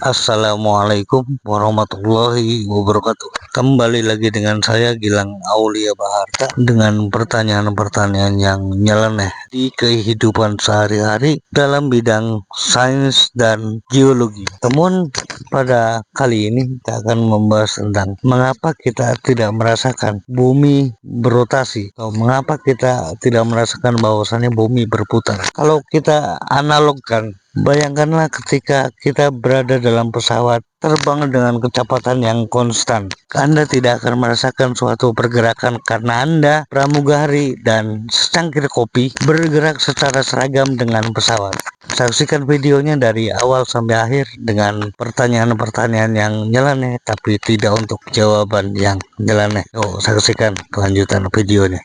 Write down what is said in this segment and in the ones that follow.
Assalamualaikum warahmatullahi wabarakatuh. Kembali lagi dengan saya Gilang Aulia Baharta dengan pertanyaan-pertanyaan yang nyeleneh di kehidupan sehari-hari dalam bidang sains dan geologi. Namun pada kali ini kita akan membahas tentang mengapa kita tidak merasakan bumi berotasi atau mengapa kita tidak merasakan bahwasannya bumi berputar. Kalau kita analogkan, bayangkanlah ketika kita berada dalam pesawat terbang dengan kecepatan yang konstan. Anda tidak akan merasakan suatu pergerakan karena Anda, pramugari, dan secangkir kopi bergerak secara seragam dengan pesawat. Saksikan videonya dari awal sampai akhir dengan pertanyaan-pertanyaan yang nyeleneh tapi tidak untuk jawaban yang nyeleneh. Saksikan kelanjutan videonya.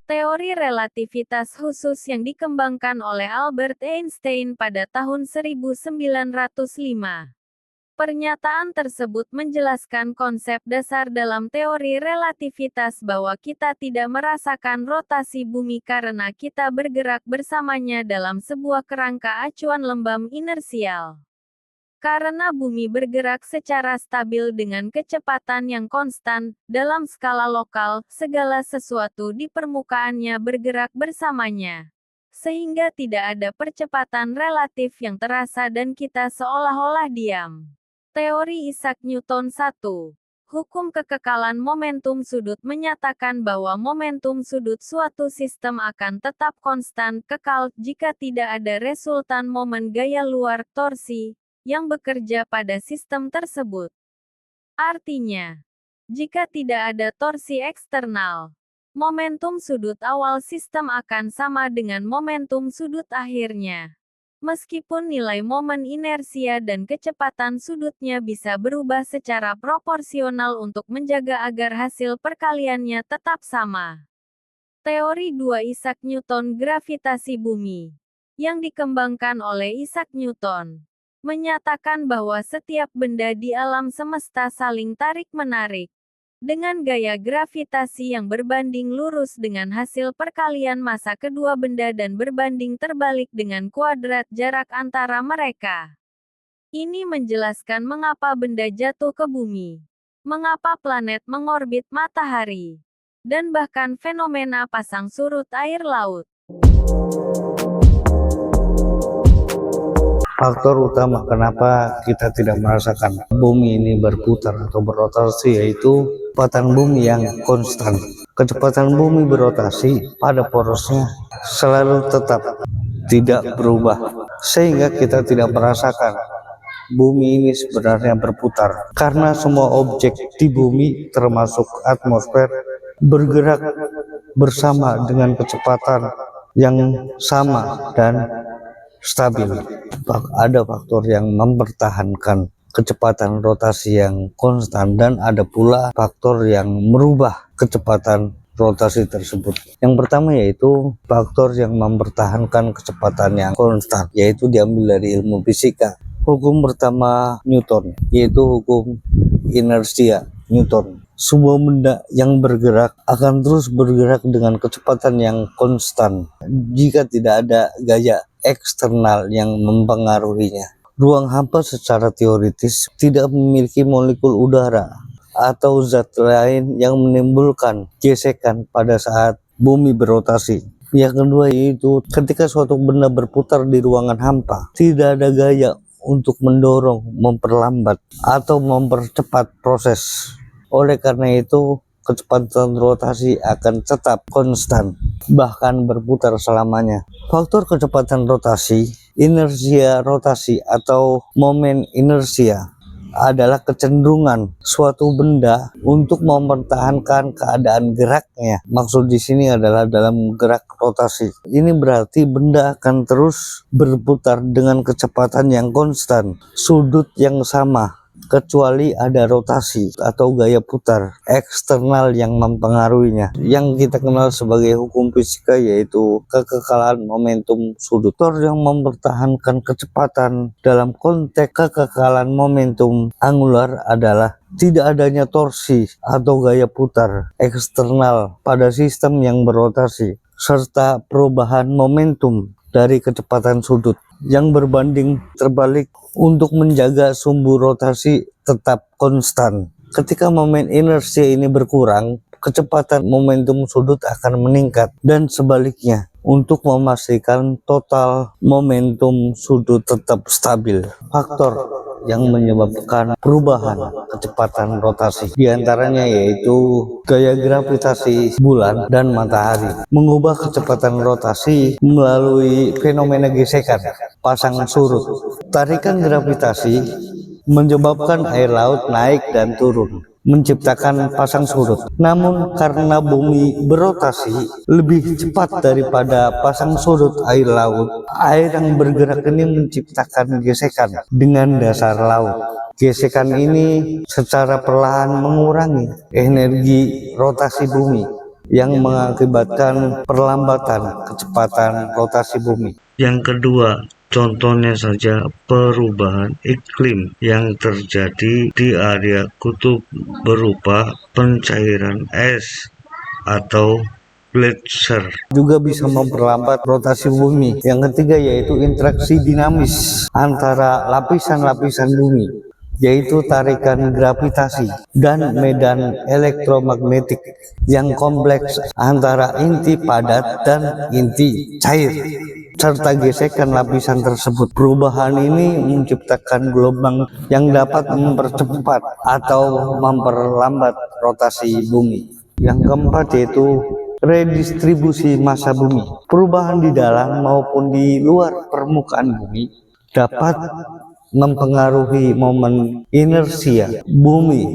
Teori relativitas khusus yang dikembangkan oleh Albert Einstein pada tahun 1905. Pernyataan tersebut menjelaskan konsep dasar dalam teori relativitas bahwa kita tidak merasakan rotasi bumi karena kita bergerak bersamanya dalam sebuah kerangka acuan lembam inersial. Karena bumi bergerak secara stabil dengan kecepatan yang konstan, dalam skala lokal, segala sesuatu di permukaannya bergerak bersamanya. Sehingga tidak ada percepatan relatif yang terasa dan kita seolah-olah diam. Teori Isaac Newton 1. Hukum kekekalan momentum sudut menyatakan bahwa momentum sudut suatu sistem akan tetap konstan, kekal, jika tidak ada resultan momen gaya luar, torsi, yang bekerja pada sistem tersebut. Artinya, jika tidak ada torsi eksternal, momentum sudut awal sistem akan sama dengan momentum sudut akhirnya. Meskipun nilai momen inersia dan kecepatan sudutnya bisa berubah secara proporsional untuk menjaga agar hasil perkaliannya tetap sama. Teori 2 Isaac Newton gravitasi bumi, yang dikembangkan oleh Isaac Newton, menyatakan bahwa setiap benda di alam semesta saling tarik-menarik dengan gaya gravitasi yang berbanding lurus dengan hasil perkalian massa kedua benda dan berbanding terbalik dengan kuadrat jarak antara mereka. Ini menjelaskan mengapa benda jatuh ke bumi, mengapa planet mengorbit matahari, dan bahkan fenomena pasang surut air laut. Faktor utama kenapa kita tidak merasakan bumi ini berputar atau berotasi yaitu kecepatan bumi yang konstan. Kecepatan bumi berotasi pada porosnya selalu tetap tidak berubah, sehingga kita tidak merasakan bumi ini sebenarnya berputar. Karena semua objek di bumi termasuk atmosfer bergerak bersama dengan kecepatan yang sama dan stabil. Ada faktor yang mempertahankan kecepatan rotasi yang konstan dan ada pula faktor yang merubah kecepatan rotasi tersebut. Yang pertama yaitu faktor yang mempertahankan kecepatan yang konstan, yaitu diambil dari ilmu fisika. Hukum pertama Newton, yaitu hukum inersia Newton. Sebuah benda yang bergerak akan terus bergerak dengan kecepatan yang konstan jika tidak ada gaya eksternal yang mempengaruhinya. Ruang hampa secara teoritis tidak memiliki molekul udara atau zat lain yang menimbulkan gesekan pada saat bumi berotasi. Yang kedua yaitu ketika suatu benda berputar di ruangan hampa, tidak ada gaya untuk mendorong, memperlambat, atau mempercepat proses. Oleh karena itu, kecepatan rotasi akan tetap konstan, bahkan berputar selamanya. Faktor kecepatan rotasi, inersia rotasi atau momen inersia adalah kecenderungan suatu benda untuk mempertahankan keadaan geraknya. Maksud di sini adalah dalam gerak rotasi. Ini berarti benda akan terus berputar dengan kecepatan yang konstan, sudut yang sama, kecuali ada rotasi atau gaya putar eksternal yang mempengaruhinya, yang kita kenal sebagai hukum fisika, yaitu kekekalan momentum sudut. Faktor yang mempertahankan kecepatan dalam konteks kekekalan momentum angular adalah tidak adanya torsi atau gaya putar eksternal pada sistem yang berotasi, serta perubahan momentum dari kecepatan sudut yang berbanding terbalik untuk menjaga sumbu rotasi tetap konstan. Ketika momen inersia ini berkurang, kecepatan momentum sudut akan meningkat dan sebaliknya untuk memastikan total momentum sudut tetap stabil. Faktor yang menyebabkan perubahan kecepatan rotasi diantaranya yaitu gaya gravitasi bulan dan matahari mengubah kecepatan rotasi melalui fenomena gesekan pasang surut. Tarikan gravitasi menyebabkan air laut naik dan turun, menciptakan pasang surut. Namun karena bumi berotasi lebih cepat daripada pasang surut air laut, air yang bergerak ini menciptakan gesekan dengan dasar laut. Gesekan ini secara perlahan mengurangi energi rotasi bumi yang mengakibatkan perlambatan kecepatan rotasi bumi. Yang kedua, contohnya saja perubahan iklim yang terjadi di area kutub berupa pencairan es atau glacier. Juga bisa memperlambat rotasi bumi. Yang ketiga yaitu interaksi dinamis antara lapisan-lapisan bumi, yaitu tarikan gravitasi dan medan elektromagnetik yang kompleks antara inti padat dan inti cair, serta gesekan lapisan tersebut. Perubahan ini menciptakan gelombang yang dapat mempercepat atau memperlambat rotasi bumi. Yang keempat yaitu redistribusi massa bumi. Perubahan di dalam maupun di luar permukaan bumi dapat mempengaruhi momen inersia bumi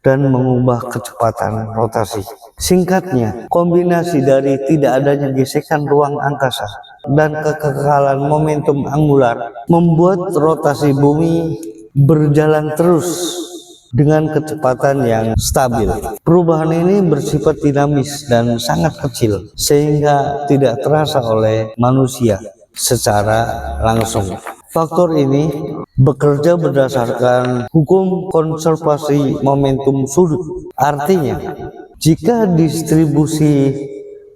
dan mengubah kecepatan rotasi. Singkatnya, kombinasi dari tidak adanya gesekan ruang angkasa dan kekekalan momentum angular membuat rotasi bumi berjalan terus dengan kecepatan yang stabil. Perubahan ini bersifat dinamis dan sangat kecil sehingga tidak terasa oleh manusia secara langsung. Faktor ini bekerja berdasarkan hukum konservasi momentum sudut. Artinya, jika distribusi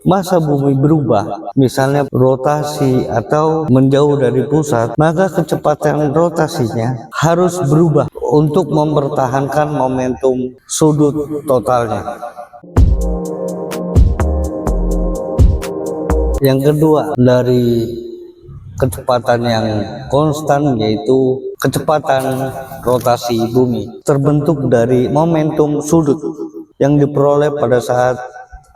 massa bumi berubah, misalnya rotasi atau menjauh dari pusat, maka kecepatan rotasinya harus berubah untuk mempertahankan momentum sudut totalnya. Yang kedua dari kecepatan yang konstan yaitu kecepatan rotasi bumi terbentuk dari momentum sudut yang diperoleh pada saat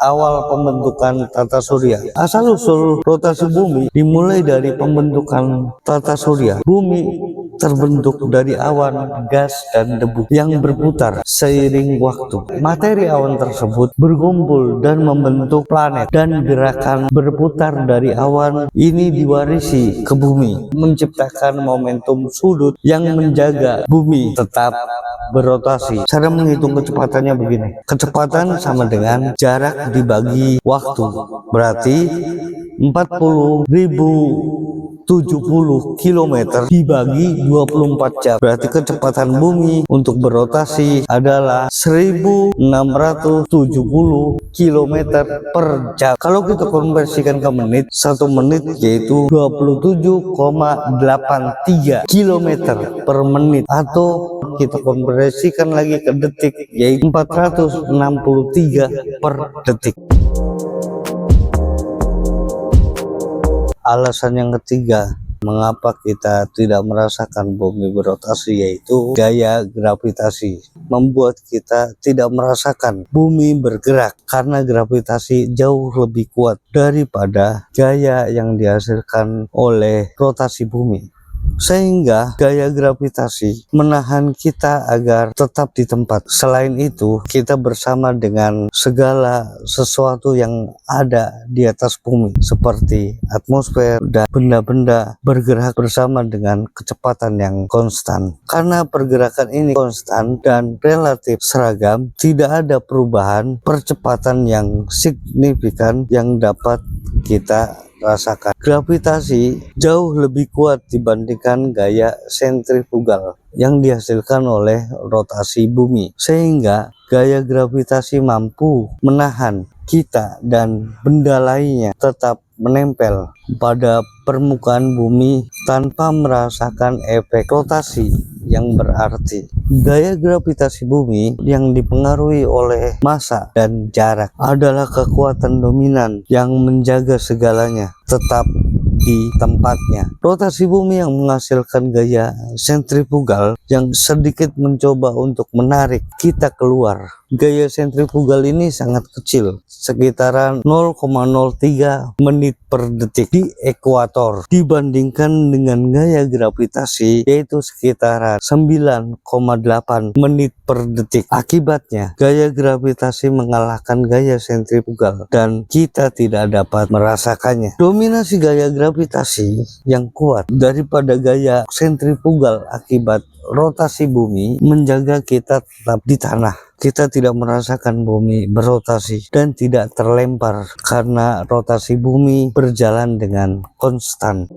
awal pembentukan tata surya. Asal-usul rotasi bumi dimulai dari pembentukan tata surya. Bumi terbentuk dari awan, gas, dan debu yang berputar seiring waktu. Materi awan tersebut berkumpul dan membentuk planet, dan gerakan berputar dari awan ini diwarisi ke bumi, menciptakan momentum sudut yang menjaga bumi tetap berotasi. Cara menghitung kecepatannya begini. Kecepatan sama dengan jarak dibagi waktu. Berarti 40.070 km dibagi 24 jam. Berarti kecepatan bumi untuk berotasi adalah 1670 km per jam. Kalau kita konversikan ke menit, 1 menit yaitu 27,83 km per menit, atau kita konversikan lagi ke detik yaitu 463 per detik. Alasan yang ketiga mengapa kita tidak merasakan bumi berotasi yaitu gaya gravitasi. Membuat kita tidak merasakan bumi bergerak karena gravitasi jauh lebih kuat daripada gaya yang dihasilkan oleh rotasi bumi. Sehingga gaya gravitasi menahan kita agar tetap di tempat. Selain itu, kita bersama dengan segala sesuatu yang ada di atas bumi, seperti atmosfer dan benda-benda bergerak bersama dengan kecepatan yang konstan. Karena pergerakan ini konstan dan relatif seragam, tidak ada perubahan percepatan yang signifikan yang dapat kita rasakan. Gravitasi jauh lebih kuat dibandingkan gaya sentrifugal yang dihasilkan oleh rotasi bumi, sehingga gaya gravitasi mampu menahan kita dan benda lainnya tetap menempel pada permukaan bumi tanpa merasakan efek rotasi yang berarti. Gaya gravitasi bumi yang dipengaruhi oleh massa dan jarak adalah kekuatan dominan yang menjaga segalanya tetap di tempatnya. Rotasi bumi yang menghasilkan gaya sentrifugal yang sedikit mencoba untuk menarik kita keluar. Gaya sentrifugal ini sangat kecil, sekitaran 0,03 menit per detik di ekuator, dibandingkan dengan gaya gravitasi yaitu sekitaran 9,8 menit per detik. Akibatnya, gaya gravitasi mengalahkan gaya sentrifugal dan kita tidak dapat merasakannya. Dominasi gaya gravitasi yang kuat daripada gaya sentrifugal akibat rotasi bumi menjaga kita tetap di tanah. Kita tidak merasakan bumi berotasi dan tidak terlempar karena rotasi bumi berjalan dengan konstan.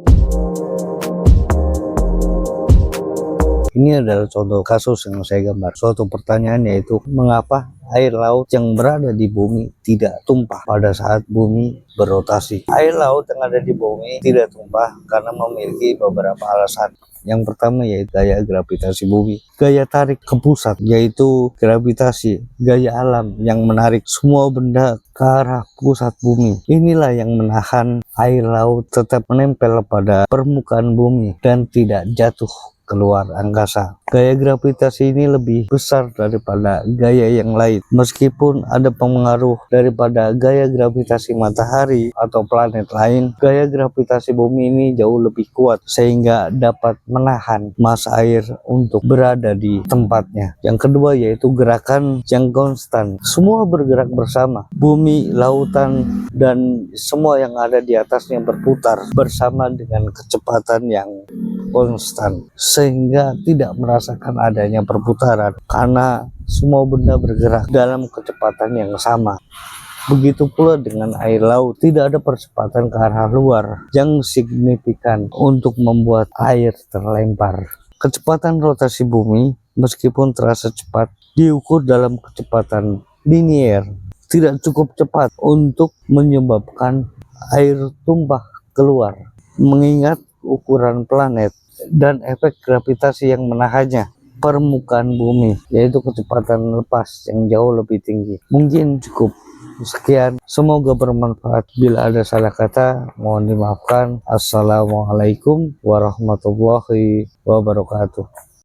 Ini adalah contoh kasus yang saya gambar. Suatu pertanyaan yaitu mengapa air laut yang berada di bumi tidak tumpah pada saat bumi berotasi. Air laut yang ada di bumi tidak tumpah karena memiliki beberapa alasan. Yang pertama yaitu gaya gravitasi bumi, gaya tarik ke pusat yaitu gravitasi, gaya alam yang menarik semua benda ke arah pusat bumi. Inilah yang menahan air laut tetap menempel pada permukaan bumi dan tidak jatuh keluar angkasa. Gaya gravitasi ini lebih besar daripada gaya yang lain. Meskipun ada pengaruh daripada gaya gravitasi matahari atau planet lain, gaya gravitasi bumi ini jauh lebih kuat sehingga dapat menahan massa air untuk berada di tempatnya. Yang kedua yaitu gerakan yang konstan. Semua bergerak bersama. Bumi, lautan, dan semua yang ada di atasnya berputar bersama dengan kecepatan yang konstan, sehingga tidak merasakan adanya perputaran karena semua benda bergerak dalam kecepatan yang sama. Begitu pula dengan air laut, tidak ada percepatan ke arah luar yang signifikan untuk membuat air terlempar. Kecepatan rotasi bumi meskipun terasa cepat diukur dalam kecepatan linier, tidak cukup cepat untuk menyebabkan air tumpah keluar, mengingat ukuran planet dan efek gravitasi yang menahannya permukaan bumi, yaitu kecepatan lepas yang jauh lebih tinggi. Mungkin cukup sekian, semoga bermanfaat. Bila ada salah kata mohon dimaafkan. Assalamualaikum warahmatullahi wabarakatuh.